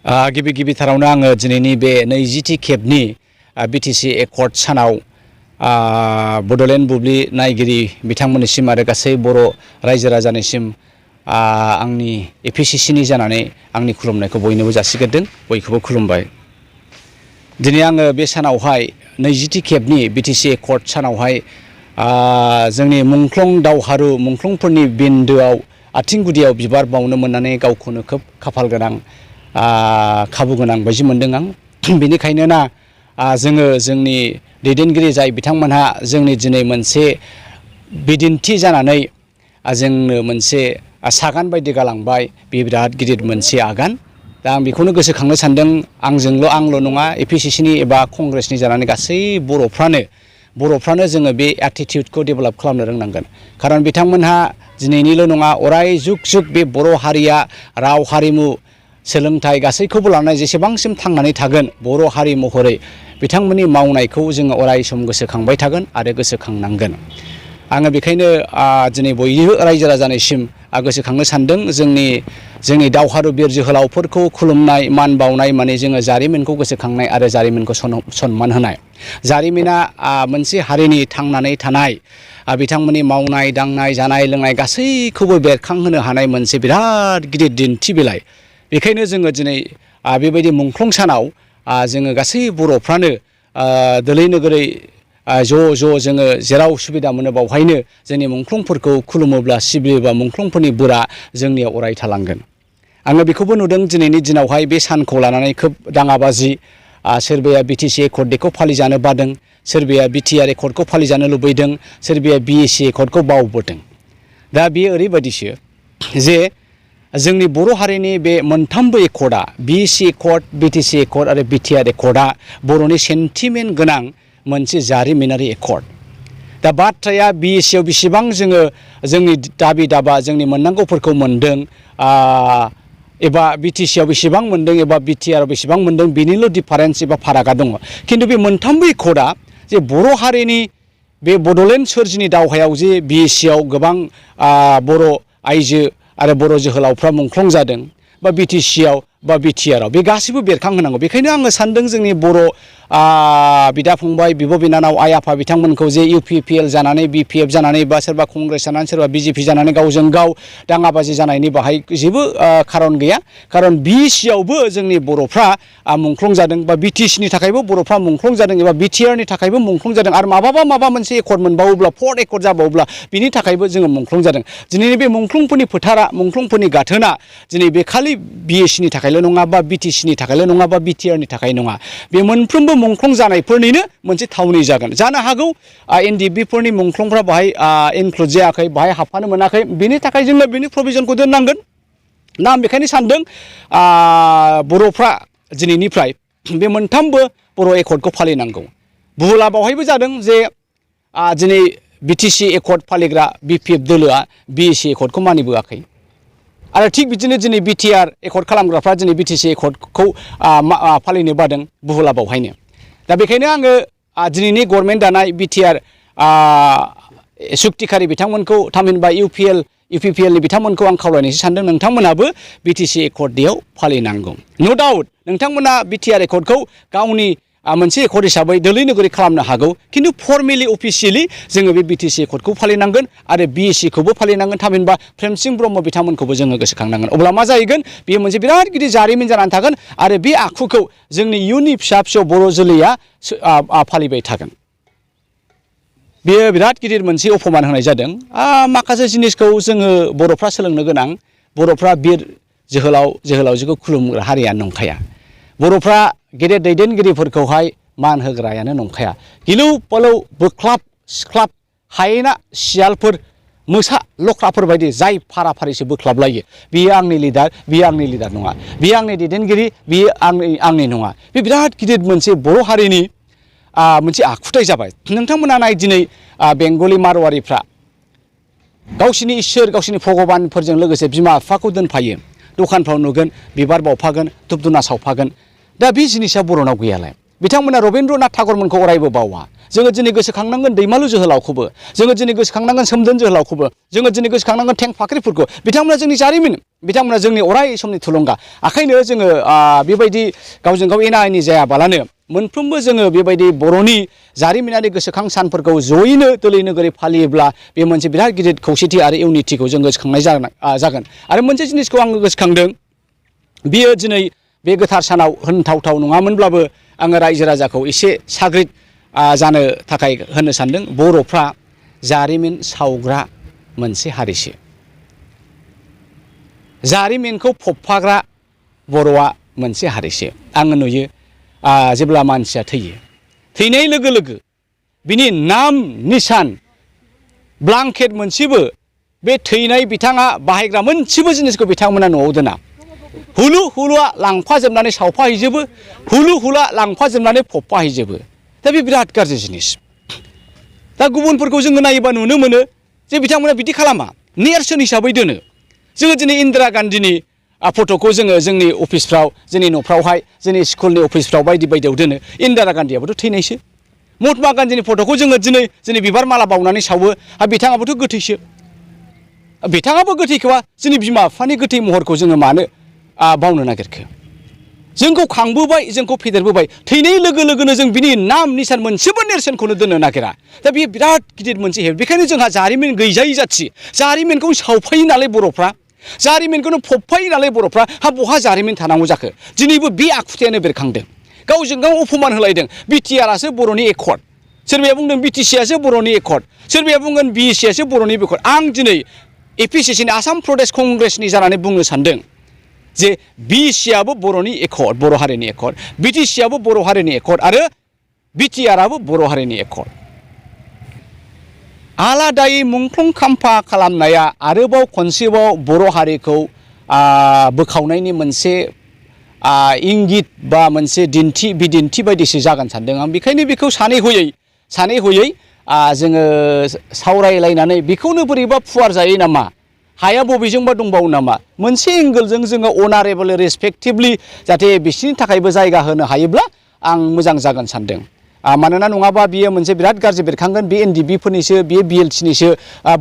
गिबि गिबिथारावनो आङो दिनैनि बे 20थि खेबनि बिटिसि एकर्ड सानाव बड'लेण्ड बुब्लि नायगिरि बिथांमोननिसिम आरो गासै बर' रायजो राजानिसिम आंनि APCCनि जानानै आंनि खुलुमनायखौ बयनोबो जासिग्रोदों, बयखौबो खुलुमबाय। दिनै आङो बे सानावहाय 20थि खेबनि बिटिसि एकर्ड सानावहाय जोंनि मुंख्लं दावहारु मुंख्लंफोरनि बिन्दोआव आथिं गुदियाव बिबार बावनो मोननानै गावखौनो खोब खाफाल गोनां खाबु गोनां बायदि मोनदों आं। बेनिखायनो ना जोङो जोंनि दैदेनगिरि जाय बिथांमोनहा जोंनि दिनै मोनसे बिदिन्थि जानानै जोंनो मोनसे सागान बायदि गालांबाय, बे बिराद गिदिर मोनसे आगान। दा आं बेखौनो गोसोखांनो सानदों, आंल' नङा APCCनि एबा कंग्रेसनि जानानै गासै बर'फ्रानो जोङो बे एटिटिउडखौ डेभेलप खालामनो रोंनांगोन। खारन बिथांमोनहा दिनैनिल' नङा, अराय जुग जुग बे बर' हारिया राव हारिमु सोलोंथाइ गासैखौबो लानानै जेसेबांसिम थांनानै थागोन बर' हारि महरै बिथांमोननि मावनायखौ जोङो अराय सम गोसोखांबाय थागोन आरो गोसोखांनांगोन। आङो बेखायनो दिनै बयनिबो रायजो राजानिसिम गोसोखांनो सानदों, जोंनि दावहारु बिर जोहोलावफोरखौ खुलुमनाय मान बावनाय माने जोङो जारिमिनखौ गोसोखांनाय आरो जारिमिनखौ सनमान होनाय। जारिमिना मोनसे हारिनि थांनानै थानाय, बिथांमोननि मावनाय दांनाय जानाय लोंनाय गासैखौबो बेरखांहोनो हानाय मोनसे बिराद गिदिर दिन्थि बिलाइ। बेखायनो जोङो दिनै बेबायदि मुंख्लं सानाव जोङो गासै बर'फ्रानो दोलै नोगोरै ज' जोङो जेराव सुबिदा मोनो बावहायनो जोंनि मुंख्लंफोरखौ खुलुमोब्ला सिबियोब्ला मुंख्लंफोरनि बोरा जोंनियाव अराय थालांगोन। आङो बेखौबो नुदों दिनैनि दिनावहाय बे सानखौ लानानै खोब दाङाबाजि, सोरबाया बिटिसि एकर्ड डेखौ फालिजानो बादों, सोरबाया बिटिआर एकर्डखौ फालिजानो लुबैदों, सोरबाया बिएसि एकर्डखौ बावबोदों। दा बेयो ओरैबायदिसो जे जोंनि बर' हारिनि बे मोनथामबो एकर्डआ बिएसि एकर्ड, बिटिसि एकर्ड आरो बिटिआर एकर्डआ बर'नि सेन्टिमेन्ट गोनां मोनसे जारिमिनारि एकर्ड। दा बाथ्राया बिएसिआव बेसेबां जोङो जोंनि दाबि दाबा जोंनि मोननांगौफोरखौ मोनदों, एबा बिटिसिआव बेसेबां मोनदों एबा बिटिआरआव बेसेबां मोनदों, बेनिल' डिफारेन्स एबा फारागा दङ। खिन्थु बे मोनथामबो एकर्डआ जे बर' हारिनि बे बड'लेण्ड सोरजिनि दावहायाव जे बिएसिआव गोबां बर' आइजो आरो बर' जोहोलावफ्रा मुंख्लं जादों, बा बिटिसिआव बा बिटिआरआव, बे गासैबो बेरखांहोनांगौ। बेखायनो आङो सानदों जोंनि बर' बिदा फंबाय, बिब' बिनानाव, आइ आफा बिथांमोनखौ जे UPPL जानानै BPF जानानै बा सोरबा कंग्रेस जानानै सोरबा BJP जानानै गावजों गाव दाङाबाजि जानायनि बाहाय जेबो खारन गैया। खारन बिएसिआवबो जोंनि बर'फ्रा मुंख्लं जादों, बा बिटिसिनि थाखायबो बर'फ्रा मुंख्लं जादों, एबा बिटिआरनि थाखायबो मुंख्लं जादों, आरो माबा मोनसे एकर्ड मोनबावोब्ला, 4th एकर्ड जाबावोब्ला बिनि थाखायबो जोङो मुंख्लं जादों। दिनैनि बे मुंख्लंफोरनि फोथारा, मुंख्लंफोरनि गाथोना दिनै बे खालि बिएसिनि थाखायल' नङा, बा बिटिसिनि थाखायल' नङा, बा बिटिआरनि थाखाय नङा, बे मोनफ्रोमबो मुंख्लं जानायफोरनिनो मोनसे थावनि जागोन। जानो हागौ NDBफोरनि मुंख्लंफ्रा बाहाय इनक्लुड जायाखै, बाहाय हाबफानो मोनाखै, बेनि थाखाय जोङो बेनि प्रभिजनखौ दोननांगोन। दा आं बेखायनो सानदों बर'फ्रा दिनैनिफ्राय बे मोनथामबो बर' एकर्डखौ फालिनांगौ। भुला बावहायबो जादों जे दिनै बिटिसि एकर्ड फालिग्रा BPF दोलोआ बिएसि एकर्डखौ मानिबोआखै, आरो थिग बिदिनो दिनै बिटिआर एकर्ड खालामग्राफ्रा दिनै बिटिसि एकर्डखौ फालिनो बादों बुहुला बावहायनो। दा बेखायनो आङो दिनैनि गभर्नमेन्ट दानाय बिटिआर सुक्तिखारि बिथांमोनखौ, थामहिनबा UPPLनि बिथांमोनखौ आं खावलायनोसो सानदों, नोंथांमोनाबो बिटिसि एकर्ड डेआव फालिनांगौ। नो डाउट नोंथांमोना बिटिआर एकर्डखौ गावनि मोनसे एकर्ड हिसाबै दोलै नोगोरै खालामनो हागौ, खिन्थु फर्मेलि अफिसियेलि जोङो बे बिटिसि एकर्डखौ फालिनांगोन आरो बिएसिखौबो फालिनांगोन, थामहिनबा प्रेमसिं ब्रह्म बिथांमोनखौबो जोङो गोसोखांनांगोन। अब्ला मा जाहैगोन, बेयो मोनसे बिराद गिदिर जारिमिन जानानै थागोन, आरो बे आखुखौ जोंनि इयुननि फिसा फिसौ बर' जोलैया फालिबाय थागोन। बेयो बिराद गिदिर मोनसे अपमान होनाय जादों। माखासे जिनिसखौ जोङो बर'फ्रा सोलोंनो गोनां। बर'फ्रा बिर जोहोलावजोखौ खुलुमग्रा हारिया नंखाया। बर'फ्रा गेदेर दैदेनगिरिफोरखौहाय मान होग्रायानो नंखाया। गिलु बालौ बोख्लाब सिख्लाब हायना सियालफोर, मोसा लख्राफोर बायदि जाय फाराफारिसो बोख्लाबलायो, बियो आंनि लिडार, बियो आंनि लिडार नङा, बियो आंनि दैदेनगिरि, बियो आंनि नङा। बे बिराद गिदिर मोनसे बर' हारिनि मोनसे आखुथाय जाबाय। नोंथांमोना नाय दिनै बेंगलि मारवारिफ्रा गावसिनि इसोर, गावसिनि भगबानफोरजों लोगोसे बिमा बिफाखौ दोनफायो। दखानफ्राव नुगोन बिबार बावफागोन, धुप धुना सावफागोन। दा बे जिनिसा बर'नाव गैयालाय। बिथांमोना रबीन्द्रनाथ ठाकुरमोनखौ अरायबो बावा जोङो दिनै गोसोखांनांगोन दैमालु जोहोलावखौबो जोङो दिनै गोसोखांनांगोन सोमदोन जोहोलावखौबो जोङो दिनै गोसोखांनांगोन थेंफाख्रिफोरखौ बिथांमोना जोंनि जारिमिन बिथांमोना जोंनि अराय समनि थुलुंगा ओंखायनो जोङो बेबायदि गावजों गाव एना एनि जायाबालानो मोनफ्रोमबो जोङो बेबायदि बर'नि जारिमिनारि गोसोखां सानफोरखौ जयैनो दोलै नोगोरै फालियोब्ला बे मोनसे बिराद गिदिर खौसेथि आरो इउनिटिखौ जों गोसोखांनाय जागोन आरो मोनसे जिनिसखौ आङो गोसोखांदों बियो दिनै बे गोथार सानाव होनथावथाव नङामोनब्लाबो आङो रायजो राजाखौ एसे साग्रिद जानो थाखाय होननो सानदों बर'फ्रा जारिमिन सावग्रा मोनसे हारिसो जारिमिनखौ फबफाग्रा बर'आ मोनसे हारिसो आङो नुयो जेब्ला मानसिया थैयो थैनाय लोगो लोगो बिनि नाम निसान ब्लांकेट मोनसेबो बे थैनाय बिथाङा बाहायग्रा मोनसेबो जिनिसखौ बिथांमोना न'आव दोना हुलु हुलुआ लांफाजोबनानै सावफाहैजोबो हुलु हुला लांफाजोबनानै फबफाहैजोबो दा बे बिराद गाज्रि जिनिस दा गुबुनफोरखौ जोङो नायोबा नुनो मोनो जे बिथांमोना बिदि खालामा नेरसोन हिसाबै दोनो जोङो दिनै इन्दिरा गान्धीनि फट'खौ जोङो जोंनि अफिसफ्राव जोंनि न'फ्रावहाय जोंनि स्कुलनि अफिसफ्राव बायदि बायदियाव दोनो इन्दिरा गान्धीयाबोथ' थैनायसो महात्मा गान्धीनि फट'खौ जोङो दिनै जोंनि बिबार माला बावनानै सावो बिथाङाबोथ' गोथैसो बिथाङाबो गोथैखौबा जोंनि बिमा बिफानि गोथै महरखौ जोङो मानो बावनो नागिरखो जोंखौ खांबोबाय जोंखौ फेदेरबोबाय थैनाय लोगो लोगोनो जों बिनि नाम निसान मोनसेबो नेरसोनखौनो दोननो नागिरा दा बेयो बिराद गिदिर मोनसे हेब बेखायनो जोंहा जारिमिन गैजायै जाथि जारिमिनखौ सावफायो नालाय बर'फ्रा जारिमिनखौनो फबफायो नालाय बर'फ्रा बहा जारिमिन थानांगौ जाखो दिनैबो बे आखुथायानो बेरखांदों गावजों गाव अपमान होलायदों बिटिआरआसो बर'नि एकर्ड सोरबाया बुंदों बिटिसिआसो बर'नि एकर्ड सोरबाया बुंगोन बिएससिआसो बर'नि एकर्ड आं दिनै एपिसिसिनि आसाम प्रदेश कंग्रेसनि जानानै बुंनो सानदों जे बिसिआबो बर'नि एकर्ड बर' हारिनि एकर्ड बिटिसिआबो बर' हारिनि एकर्ड आरो बिटिआरआबो बर' हारिनि एकर्ड आलादायै मुंख्लं खाम्फा खालामनाया आरोबाव खनसेबाव बर' हारिखौ बोखावनायनि मोनसे इंगित बा मोनसे बिदिन्थि बायदिसो जागोन सानदों आं बेखायनो बेखौ सानै हयै जोङो सावरायलायनानै बेखौनो बोरैबा फुवार जायो नामा हाया बबेजोंबा दंबावो नामा मोनसे एंगोलजों जोङो अनारेबल रेसपेक्टिभलि जाहाथे बिसोरनि थाखायबो जायगा होनो हायोब्ला आं मोजां जागोन सानदों मानोना नङाबा बियो मोनसे बिराद गाज्रि बेरखांगोन बे एनडिबिफोरनिसो बियो बिएलटिनिसो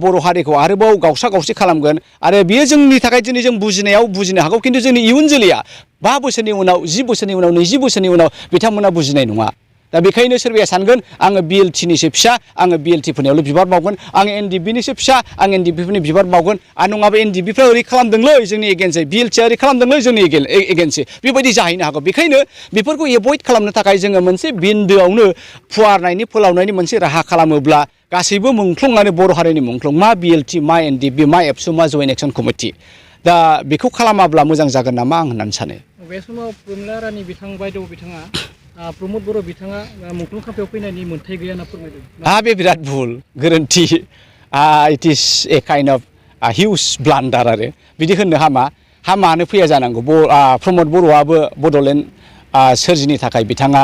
बर' हारिखौ आरोबाव गावसा गावसि खालामगोन आरो बियो जोंनि थाखाय दिनै जों बुजिनो हागौ खिन्थु जोंनि इयुन जोलैया 5 बोसोरनि उनाव 10 बोसोरनि उनाव 20 बोसोरनि उनाव बिथांमोना बुजिनाय नङा दा बेखायनो सोरबाया सानगोन आङो बिएलटिनिसो फिसा आङो बिएलटिफोरनियावल' बिबार बावगोन आङो एनडिबिनिसो फिसा आं एनडिबिफोरनि बिबार बावगोन आरो नङाबा एनडिबिफ्रा ओरै खालामदोंलै जोंनि एगेन्स्टै बिएलटिआ ओरै खालामदोंलै जोंनि एगेन्स्टै बेबायदि जाहैनो हागौ बेखायनो बेफोरखौ एभयड खालामनो थाखाय जोङो मोनसे बिन्दोआवनो फुवारनायनि फोलावनायनि मोनसे राहा खालामोब्ला गासैबो मुंख्लंआनो बर' हारिनि मुंख्लं मा बिएलटि मा एनडिबि मा एबसु मा जयेन्ट एक्सन कमिटि दा बेखौ खालामाब्ला मोजां जागोन नामा आं होननानै सानो बे समाव प्रमिला रानि बिथाङा प्रमद बर' बिथाङा मुंख्लं खाम्फायाव फैनायनि मोन्थाय गैया होनना फोरमायदों बे बिराद भुल गोरोन्थि it is a kind of huge ब्लान्डार आरो बिदि होननो हामानो फैया जानांगौ प्रमद बर'आबो बड'लेण्ड सोरजिनि थाखाय बिथाङा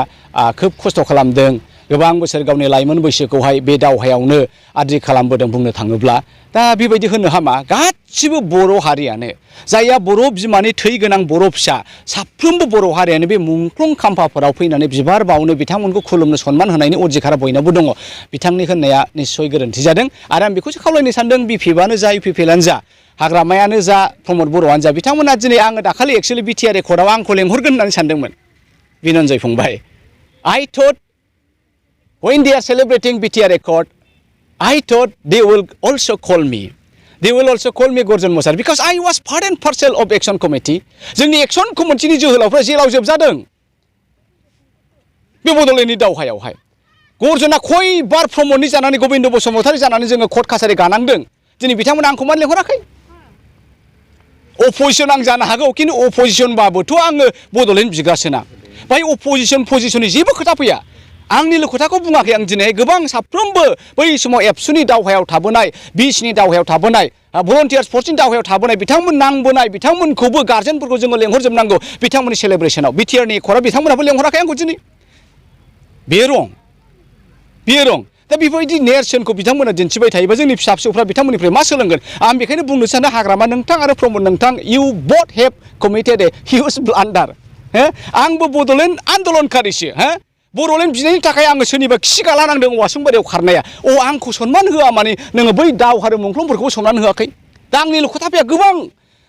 खोब खस्थ' खालामदों गोबां बोसोर गावनि लाइमोन बैसोखौहाय बे दावहायावनो आद्रि खालामबोदों बुंनो थाङोब्ला दा बेबायदि होननो हामा गासिबो बर' हारियानो जायहा बर' बिमानि थै गोनां बर' फिसा साफ्रोमबो बर' हारियानो बे मुंख्लं खाम्फाफोराव फैनानै बिबार बावनो बिथांमोनखौ खुलुमनो सनमान होनायनि अधिकारा बयनावबो दङ बिथांनि होननाया निस्सय गोरोन्थि जादों आरो आं बेखौसो खावलायनो सानदों बिपिएफआनो जा इउपिपिएलआनो जा हाग्रामायानो जा प्रमद बर'आनो जा बिथांमोना दिनै आङो दाखालि एक्सुवेलि बिटिआर रेकर्डआव आंखौ लेंहरगोन होननानै सानदोंमोन बिनन्जय फंबाय I thought when they are celebrating BTR record, I thought they will also call me. They will also call me Gorjon Mosar because I was part and parcel of Action Committee. जोंनि action कमिटिनि जोहोलावफ्रा जेलाव जोबजादों बे बड'लेण्डनि दावहायावहाय गर्जना खयबार प्रमदनि जानानै गबिन्द बसुमतारी जानानै जोङो court कासारि गानांदों दिनै बिथांमोना आंखौ मानो लेंहराखै अपोजिसन आं जानो हागौ खिन्थु अपोजिसनबाबोथ' आङो बड'लेण्ड बिग्रासोना बाय पजिसननि जेबो खोथा फैया आंनिल' खोथाखौ बुङाखै आं दिनै गोबां साफ्रोमबो बै समाव एबसुनि दावहायाव थाबोनाय बिसिनि दावहायाव थाबोनाय भलन्टियार्स फर्सनि दावहायाव थाबोनाय बिथांमोन नांबोनाय बिथांमोनखौबो गार्जेनफोरखौ जोङो लेंहरजोबनांगौ बिथांमोननि सेलेब्रेसनाव बिटिआरनि खरा बिथांमोनाबो लेंहराखै आंखौ दिनै बेयो रं दा बेबायदि नेरसोनखौ बिथांमोना दिन्थिबाय थायोबा जोंनि फिसा फिसौफ्रा बिथांमोननिफ्राय मा सोलोंगोन आं बेखायनो बुंनो सानो हाग्रामा नोंथां आरो प्रमद नोंथां इउ बोथ हेभ कमिटेड ए हिउज ब्लान्डार आंबो बड'लेण्ड आन्दलनकारिसो बड'लेण्ड बिनायनि थाखाय आङो सोरनिबा खि गाला नांदों औवासुंबारियाव खारनाया आंखौ सनमान होआ माने नोङो बै दावहारु मुंख्लंफोरखौ सनमान होआखै दा आंनिल' खोथाफैया गोबां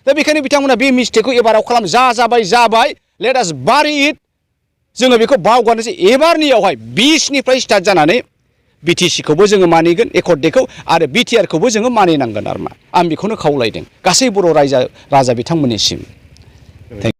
दा बेखायनो बिथांमोना बे मिस्टेकखौ एबाराव खालाम जाबाय लेट आस बारि इट जोङो बेखौ बावगारनोसै एबारनियावहाय 20निफ्राय स्टार्ट जानानै बिटिसिखौबो जोङो मानिगोन एकर्ड डेखौ आरो बिटिआरखौबो जोङो मानिनांगोन आरो मा आं बेखौनो खावलायदों गासै बर' राजा बिथांमोननिसिम